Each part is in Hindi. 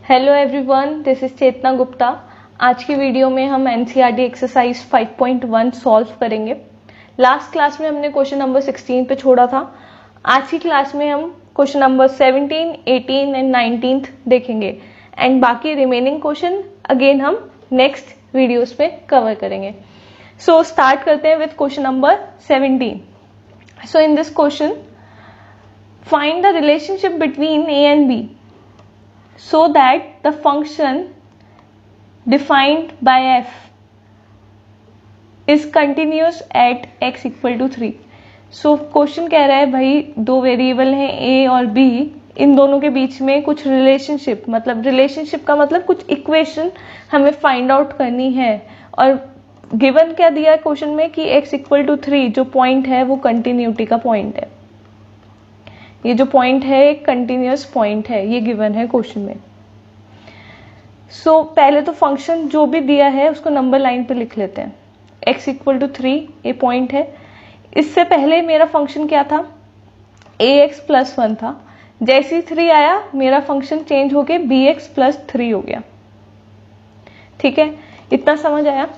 हेलो एवरीवन, दिस इज चेतना गुप्ता। आज की वीडियो में हम एनसीईआरटी एक्सरसाइज 5.1 सॉल्व करेंगे। लास्ट क्लास में हमने क्वेश्चन नंबर 16 पे छोड़ा था। आज की क्लास में हम क्वेश्चन नंबर 17, 18 एंड 19 देखेंगे एंड बाकी रिमेनिंग क्वेश्चन अगेन हम नेक्स्ट वीडियोस में कवर करेंगे। सो स्टार्ट करते हैं with question number 17। So in this question find the relationship between A and B so that the function defined by f is continuous at x equal to 3। So question कह रहा है भाई दो वेरिएबल हैं a और b, इन दोनों के बीच में कुछ रिलेशनशिप, मतलब रिलेशनशिप का मतलब कुछ इक्वेशन हमें फाइंड आउट करनी है। और गिवन क्या दिया है क्वेश्चन में कि x इक्वल टू 3 जो पॉइंट है वो कंटिन्यूटी का पॉइंट है। ये जो पॉइंट है एक कंटिन्यूअस पॉइंट है, ये गिवन है क्वेश्चन में। सो पहले तो फंक्शन जो भी दिया है उसको नंबर लाइन पे लिख लेते हैं। x इक्वल टू 3 ये पॉइंट है। इससे पहले मेरा फंक्शन क्या था, ax प्लस 1 था। जैसे ही 3 आया मेरा फंक्शन चेंज होके bx प्लस 3 हो गया। ठीक है, इतना समझ आया।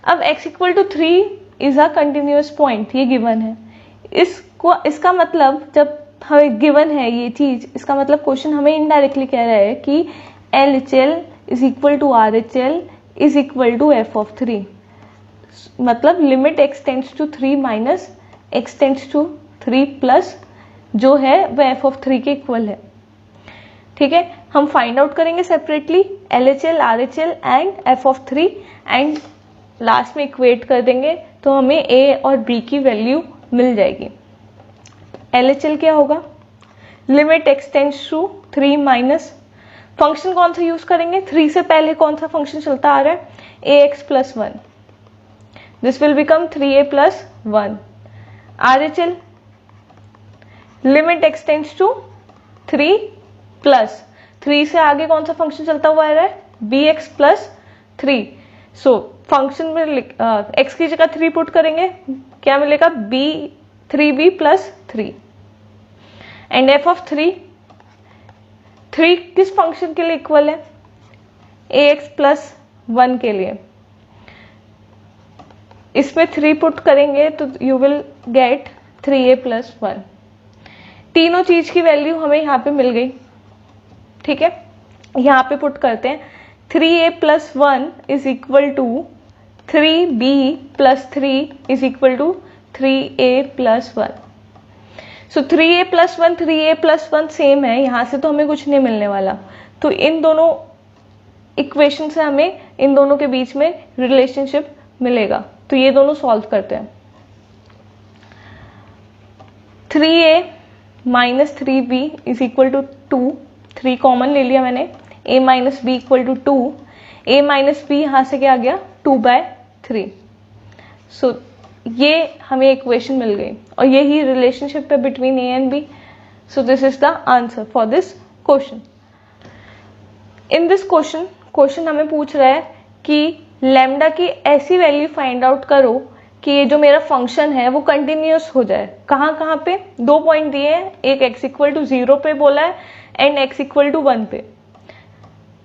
अब x equal to 3 is a continuous point, ये गिवन है। इसका मतलब जब हमें गिवन है ये चीज, इसका मतलब क्वेश्चन हमें इनडायरेक्टली कह रहा है कि LHL is equal to RHL is equal to f of 3। मतलब limit x tends to 3 minus x tends to 3 plus जो है वो f ऑफ 3 के इक्वल है। ठीक है, हम फाइंड आउट करेंगे separately LHL, RHL and f of 3 and last में इक्वेट कर देंगे तो हमें a और b की वैल्यू मिल जाएगी। LHL क्या होगा, limit x tends to 3 minus function कौन सा यूज करेंगे, 3 से पहले कौन सा फंक्शन चलता आ रहा है, ax plus 1। This will become 3a plus 1। RHL limit x tends to 3 plus 3 से आगे कौन सा फंक्शन चलता हुआ आ रहा है, bx प्लस 3। सो फंक्शन में x की जगह 3 पुट करेंगे, क्या मिलेगा, 3b plus 3 and f of 3 किस फंक्शन के लिए इक्वल है, ax प्लस 1 के लिए। इसमें 3 पुट करेंगे तो you will get 3a plus 1। तीनों चीज की वैल्यू हमें यहाँ पे मिल गई। ठीक है, यहाँ पे पुट करते हैं 3a plus 1 is equal to 3b plus 3 is equal to 3a plus 1। So 3a plus 1 3a plus 1 सेम है, यहां से तो हमें कुछ नहीं मिलने वाला। तो इन दोनों इक्वेशन से हमें इन दोनों के बीच में रिलेशनशिप मिलेगा। तो ये दोनों सॉल्व करते हैं। 3a minus 3b is equal to 2, 3 common ले लिया मैंने, a minus b equal to 2, a minus b यहां से क्या आ गया 2/3। सो ये हमें इक्वेशन मिल गई और यही रिलेशनशिप है between A and B. So this is the answer for this question. In this question हमें पूछ रहा है कि लैम्डा की ऐसी वैल्यू फाइंड आउट करो कि ये जो मेरा फंक्शन है वो कंटिन्यूअस हो जाए। कहाँ पे, 2 पॉइंट दिए हैं, एक x इक्वल टू 0 पे बोला है एंड x इक्वल टू 1 पे।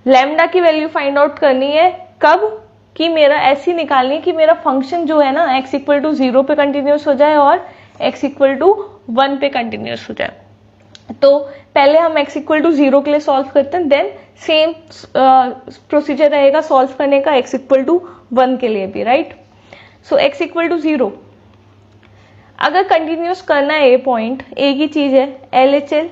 लैम्डा की वैल्यू फाइंड आउट करनी है कब, कि मेरा ऐसी निकालनी है कि मेरा फंक्शन जो है ना x इक्वल टू 0 पे कंटिन्यूअस हो जाए और x इक्वल टू 1 पे कंटिन्यूअस हो जाए। तो पहले हम x इक्वल टू 0 के लिए सॉल्व करते हैं, देन सेम प्रोसीजर रहेगा सॉल्व करने का x इक्वल टू 1 के लिए भी, right. So x equal to 0 अगर कंटिन्यूअस करना है, ए पॉइंट ए की चीज है, LHL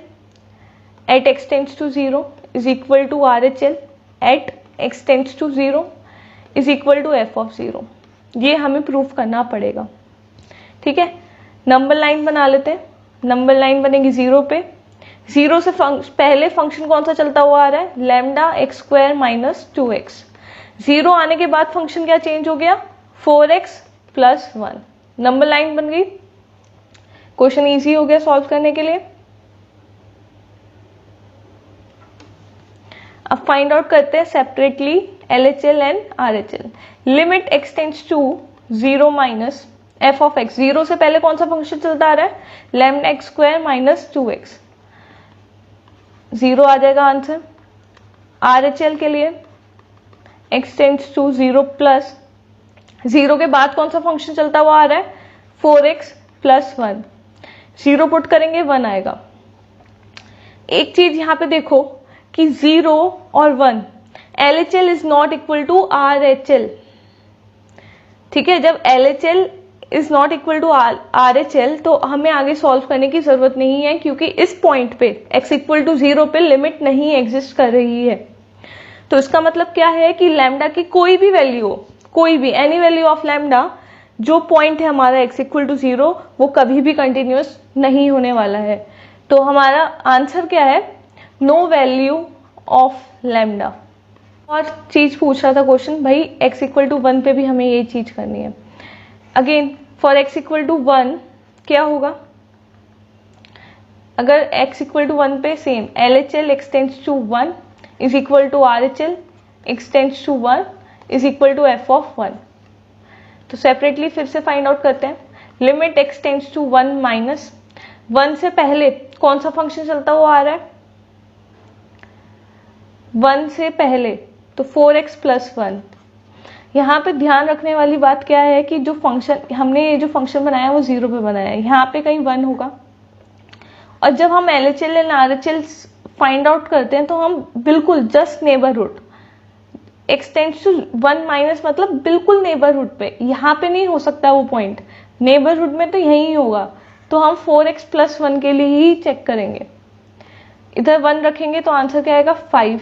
at x tends to 0 is equal to RHL at x tends to 0 is equal to f of 0। ये हमें प्रूफ करना पड़ेगा। ठीक है, नंबर लाइन बना लेते हैं। नंबर लाइन बनेगी 0 पे। 0 से पहले फंक्शन कौन सा चलता हुआ आ रहा है, lambda x square minus 2x। 0 आने के बाद फंक्शन क्या चेंज हो गया, 4x प्लस 1। नंबर लाइन बन गई, क्वेश्चन इजी हो गया सॉल्व करने के लिए। अब फाइंड आउट करते हैं separately LHL and RHL। Limit x tends to 0 minus f of x। 0 से पहले कौन सा फंक्शन चलता आ रहा है, lambda x square minus 2x। 0 आ जाएगा आंसर। RHL के लिए x टेंड्स टू 0 प्लस 0 के बाद कौन सा फंक्शन चलता हुआ आ रहा है, 4x प्लस 1, 0 पुट करेंगे 1 आएगा। एक चीज यहां पे देखो कि 0 और 1, LHL is not equal to RHL। ठीक है, जब LHL is not equal to RHL तो हमें आगे सॉल्व करने की जरूरत नहीं है, क्योंकि इस पॉइंट पे x इक्वल टू 0 पे लिमिट नहीं एग्जिस्ट कर रही है। तो इसका मतलब क्या है कि लैम्डा की कोई भी वैल्यू हो, कोई भी एनी वैल्यू ऑफ लैम्डा, जो पॉइंट है हमारा x इक्वल टू 0, वो कभी भी कंटिन्यूअस नहीं होने वाला है। तो हमारा आंसर क्या है, नो वैल्यू ऑफ लैम्डा। और चीज पूछ रहा था क्वेश्चन, भाई x इक्वल टू 1 पे भी हमें ये चीज करनी है। Again for x equal to 1 क्या होगा, अगर x इक्वल टू 1 पे same LHL x tends to 1 is equal to RHL x tends to 1 is equal to f of 1। तो सेपरेटली फिर से फाइंड आउट करते हैं। Limit x tends to 1 minus 1 से पहले कौन सा फंक्शन चलता हुआ आ रहा है, 1 से पहले तो 4x प्लस 1। यहाँ पे ध्यान रखने वाली बात क्या है कि जो फंक्शन हमने ये जो फंक्शन बनाया वो 0 पे बनाया है, यहाँ पे कहीं 1 होगा। और जब हम LHL and RHL find out करते हैं तो हम बिल्कुल just neighbourhood, x tends to 1 minus मतलब बिल्कुल नेबरहुड पे, यहाँ पे नहीं हो सकता वो पॉइंट, नेबरहुड में तो यही होगा। तो हम 4x प्लस 1 के लिए ही चेक करेंगे, इधर 1 रखेंगे तो आंसर क्या आएगा 5।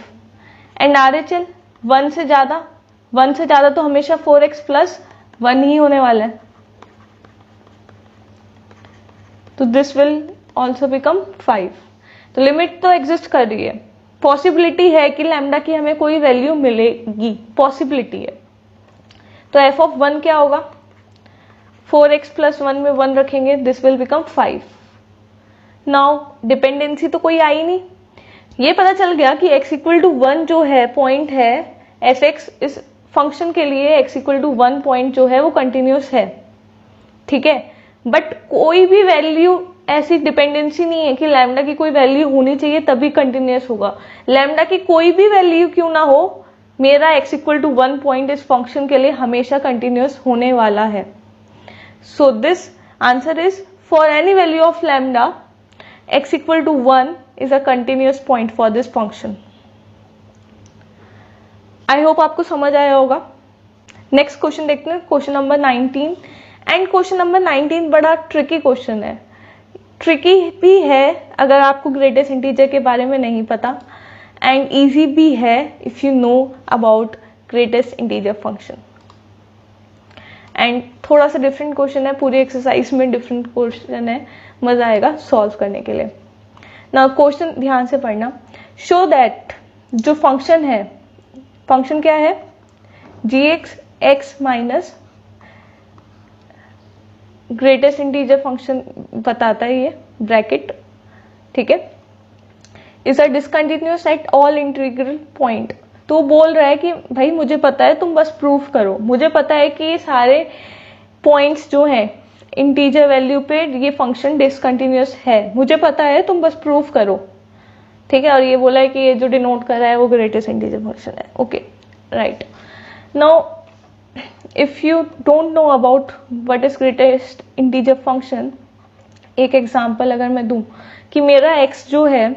एंड RHL 1 से ज्यादा तो हमेशा 4x प्लस 1 ही होने वाला है, तो दिस विल ऑल्सो बिकम 5। तो लिमिट तो एग्जिस्ट कर रही है, पॉसिबिलिटी है कि लैम्डा की हमें कोई वैल्यू मिलेगी, पॉसिबिलिटी है। तो f ऑफ 1 क्या होगा, 4x प्लस 1 में 1 रखेंगे, this will become 5। Now dependency तो कोई आई नहीं, ये पता चल गया कि x इक्वल टू 1 जो है पॉइंट है, fx इस फंक्शन के लिए x इक्वल टू 1 पॉइंट जो है वो कंटिन्यूस है। ठीक है, बट कोई भी वैल्यू ऐसी डिपेंडेंसी नहीं है कि लैम्डा की कोई वैल्यू होनी चाहिए तभी कंटिन्यूस होगा। लैम्डा की कोई भी वैल्यू क्यों ना हो, मेरा x इक्वल टू 1 पॉइंट इस फंक्शन के लिए हमेशा कंटिन्यूस होने वाला है। So this answer is for any value of lambda x equal to 1 is a continuous point for this function. I hope आपको समझ आया होगा। नेक्स्ट क्वेश्चन देखते हैं, question number 19। And question number 19 बड़ा ट्रिकी क्वेश्चन है, ट्रिकी भी है अगर आपको ग्रेटेस्ट इंटीजर के बारे में नहीं पता, एंड इजी भी है if you know about greatest integer function. And थोड़ा सा डिफरेंट क्वेश्चन है, पूरी एक्सरसाइज में डिफरेंट क्वेश्चन है, मजा आएगा सॉल्व करने के लिए। ना क्वेश्चन ध्यान से पढ़ना। शो दैट जो फंक्शन है, फंक्शन क्या है, gx x minus greatest integer function बताता है ये ब्रैकेट, ठीक है, is a discontinuous at all integral point. तो बोल रहा है कि भाई मुझे पता है, तुम बस प्रूफ करो, मुझे पता है कि ये सारे पॉइंट्स जो हैं इंटीजर वैल्यू पे ये फंक्शन डिसकंटिन्यूअस है, मुझे पता है, तुम बस प्रूफ करो। ठीक है, और ये बोला है कि ये जो डिनोट कर रहा है वो ग्रेटेस्ट इंटीजर फंक्शन है। Okay, right. Now if you don't know about what is greatest integer function, एक एग्जांपल अगर मैं दूं कि मेरा x जो है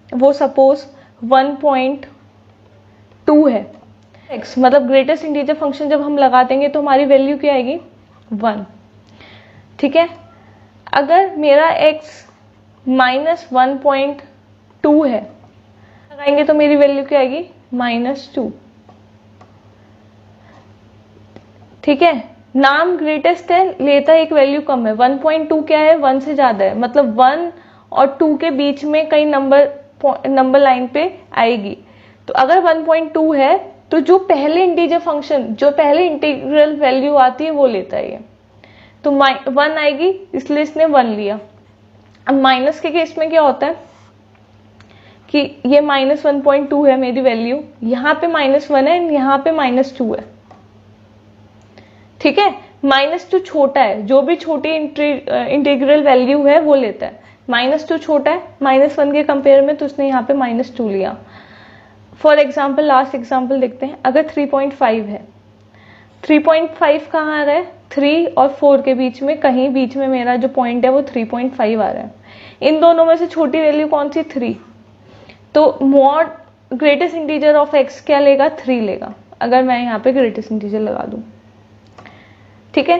वो सपोज 1.2 है, x मतलब ग्रेटेस्ट इंटीजर फंक्शन जब हम लगा देंगे तो हमारी वैल्यू क्या आएगी 1। ठीक है, अगर मेरा x माइनस 1.2 है लगाएंगे तो मेरी वैल्यू क्या आएगी -2। ठीक है, नाम ग्रेटेस्ट है, लेता एक वैल्यू कम है, 1.2 क्या है 1 से ज्यादा है, मतलब 1 और 2 के बीच में कई नंबर लाइन पे आएगी। तो अगर 1.2 है तो जो पहले इंटीजर फंक्शन, जो पहले इंटीग्रल वैल्यू आती है वो लेता है ये, तो 1 आएगी, इसलिए इसने 1 लिया। अब माइनस के केस में क्या होता है कि ये -1.2 है मेरी वैल्यू, यहाँ पे -1 है, यहाँ पे -2 है। ठीक है, -2 छोटा है, जो भी छोटी इंटीग्रल वैल्यू है वो लेता है। -2 छोटा है -1 के कंपेयर में, तो उसने यहाँ पे -2 लिया। फॉर एग्जाम्पल लास्ट एग्जाम्पल देखते हैं। अगर 3.5 है, 3.5 कहाँ आ रहा है? 3 और 4 के बीच में, कहीं बीच में मेरा जो पॉइंट है वो 3.5 आ रहा है। इन दोनों में से छोटी वैल्यू कौन सी? 3। तो mod greatest integer of x क्या लेगा? 3 लेगा, अगर मैं यहाँ पे ग्रेटेस्ट इंटीजर लगा दूं। ठीक है,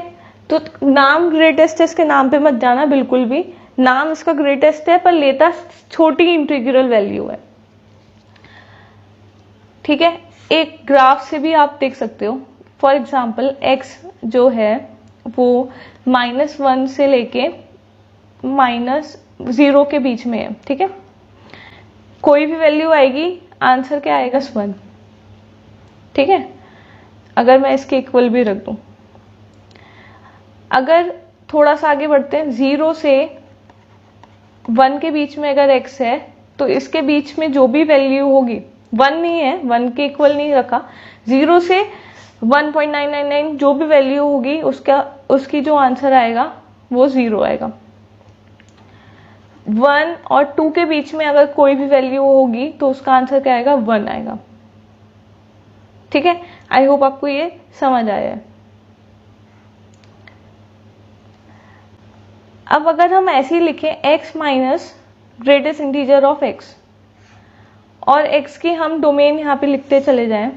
तो नाम ग्रेटेस्ट है, इसके नाम पे मत जाना बिल्कुल भी। नाम इसका ग्रेटेस्ट है पर लेता छोटी इंटीग्रल वैल्यू है। ठीक है, एक ग्राफ से भी आप देख सकते हो। फॉर एग्जाम्पल x जो है वो -1 से लेके -0 के बीच में है। ठीक है, कोई भी वैल्यू आएगी, आंसर क्या आएगा? 1। ठीक है, अगर मैं इसके इक्वल भी रख दूं। अगर थोड़ा सा आगे बढ़ते हैं, 0 से 1 के बीच में अगर x है तो इसके बीच में जो भी वैल्यू होगी, 1 नहीं है, 1 के इक्वल नहीं रखा, 0 से 1.999 जो भी वैल्यू होगी उसकी जो आंसर आएगा वो 0 आएगा। 1 और 2 के बीच में अगर कोई भी वैल्यू होगी तो उसका आंसर क्या आएगा? 1 आएगा। ठीक है, आई होप आपको ये समझ आया है। अब अगर हम ऐसे ही लिखें x minus greatest integer of x, और x की हम डोमेन यहां पे लिखते चले जाएं,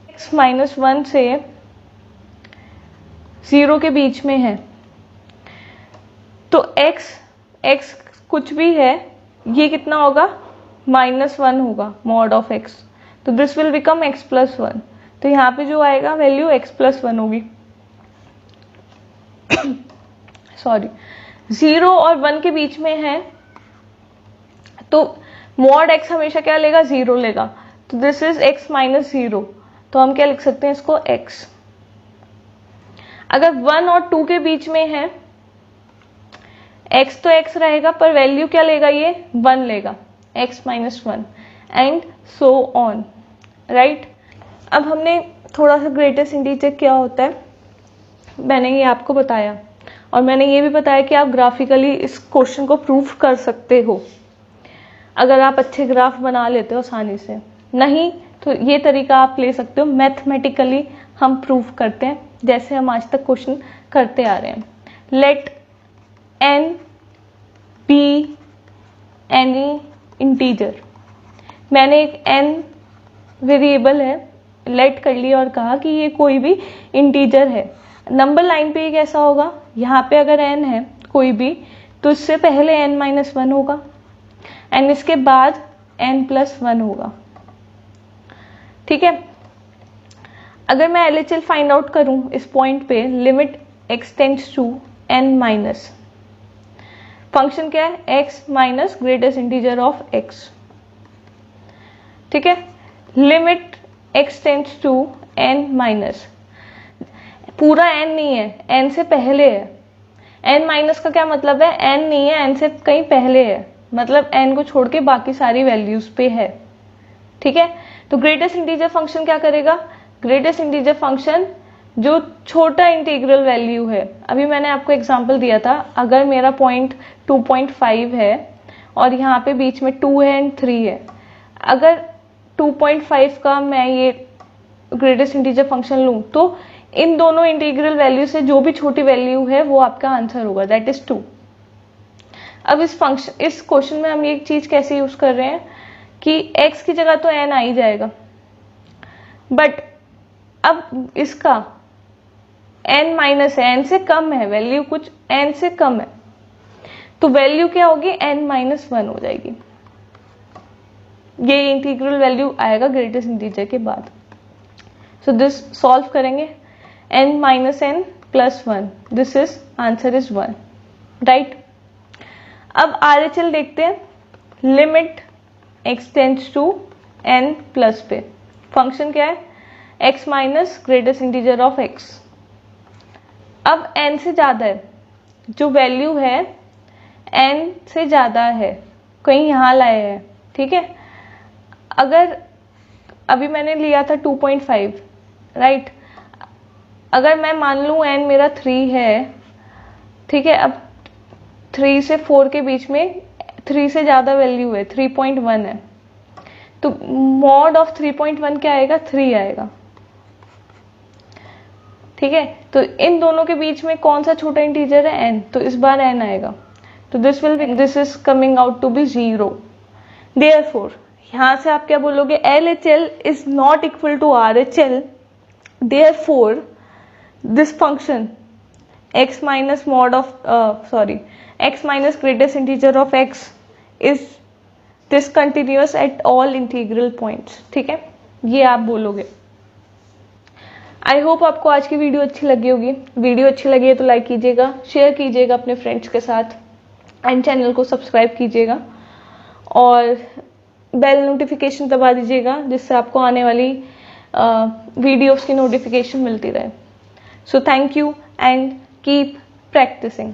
x -1 से 0 के बीच में है, तो x कुछ भी है, ये कितना होगा? -1 होगा मॉड ऑफ x, तो दिस विल बिकम x + 1। तो यहाँ पे जो आएगा वैल्यू x + 1 होगी। सॉरी, 0 और 1 के बीच में है तो मॉड x हमेशा क्या लेगा? 0 लेगा, तो दिस इज x - 0। तो हम क्या लिख सकते हैं इसको? x। अगर 1 और 2 के बीच में है, x तो x रहेगा पर वैल्यू क्या लेगा? ये 1 लेगा, x - 1 and so on, right. अब हमने थोड़ा सा ग्रेटेस्ट इंटीजर क्या होता है मैंने ये आपको बताया, और मैंने ये भी बताया कि आप ग्राफिकली इस क्वेश्चन को प्रूफ कर सकते हो अगर आप अच्छे ग्राफ बना लेते हो आसानी से। नहीं तो ये तरीका आप ले सकते हो, मैथमेटिकली हम प्रूफ करते हैं जैसे हम आज तक क्वेश्चन करते आ रहे हैं। Let n be any integer, मैंने एक n वेरिएबल है लेट कर लिया और कहा कि ये कोई भी इंटीजर है। नंबर लाइन पे ये कैसा होगा? यहाँ पे अगर n है कोई भी तो इससे पहले n - 1 होगा एंड इसके बाद n + 1 होगा। ठीक है, अगर मैं LHL फाइंड आउट करूं इस पॉइंट पे, limit x tends to n-, function क्या है? x minus greatest integer of x। ठीक है, limit x tends to n-, पूरा n नहीं है, n से पहले है। n- का क्या मतलब है? n नहीं है, n से कहीं पहले है, मतलब n को छोड़ के बाकी सारी वैल्यूज पे है। ठीक है, तो ग्रेटेस्ट इंटीजर फंक्शन क्या करेगा? ग्रेटेस्ट इंटीजर फंक्शन जो छोटा इंटीग्रल वैल्यू है, अभी मैंने आपको एग्जांपल दिया था, अगर मेरा पॉइंट 2.5 है और यहाँ पे बीच में 2 है एंड 3 है, अगर 2.5 का मैं ये ग्रेटेस्ट इंटीजर फंक्शन लूं तो इन दोनों इंटीग्रल वैल्यू से जो भी छोटी वैल्यू है वो आपका आंसर होगा, दैट इज 2। अब इस क्वेश्चन में हम ये चीज कैसे यूज कर रहे हैं कि x की जगह तो n आ ही जाएगा, बट अब इसका n माइनस है, n से कम है वैल्यू, कुछ n से कम है, तो वैल्यू क्या होगी? n - 1 हो जाएगी। ये इंटीग्रल वैल्यू आएगा ग्रेटेस्ट इंटीजर के बाद। सो दिस सॉल्व करेंगे, n - n + 1, this is answer is 1, right. अब RHL देखते हैं, limit x tends to n plus पे, फंक्शन क्या है? x minus greatest integer of x। अब n से ज्यादा है, जो वैल्यू है n से ज्यादा है, कहीं यहां लाए हैं। ठीक है, अगर अभी मैंने लिया था 2.5, राइट, अगर मैं मान लूं n मेरा 3 है, ठीक है, अब 3 से 4 के बीच में 3 से ज्यादा वैल्यू है, 3.1 है, तो मॉड ऑफ 3.1 क्या आएगा, 3 आएगा। ठीक है, तो इन दोनों के बीच में कौन सा छोटा इंटीजर है, n, तो इस बार n आएगा, तो this is coming out to be 0। Therefore यहां से आप क्या बोलोगे, LHL is not equal to RHL, therefore this function x minus mod of x minus greatest integer of x is discontinuous at all integral points. ठीक है, ये आप बोलोगे। आई होप आपको आज की वीडियो अच्छी लगी होगी। वीडियो अच्छी लगी है तो लाइक कीजिएगा, शेयर कीजिएगा अपने फ्रेंड्स के साथ, एंड चैनल को सब्सक्राइब कीजिएगा और बेल नोटिफिकेशन दबा दीजिएगा, जिससे आपको आने वाली वीडियोस की नोटिफिकेशन मिलती रहे। So thank you and keep practising.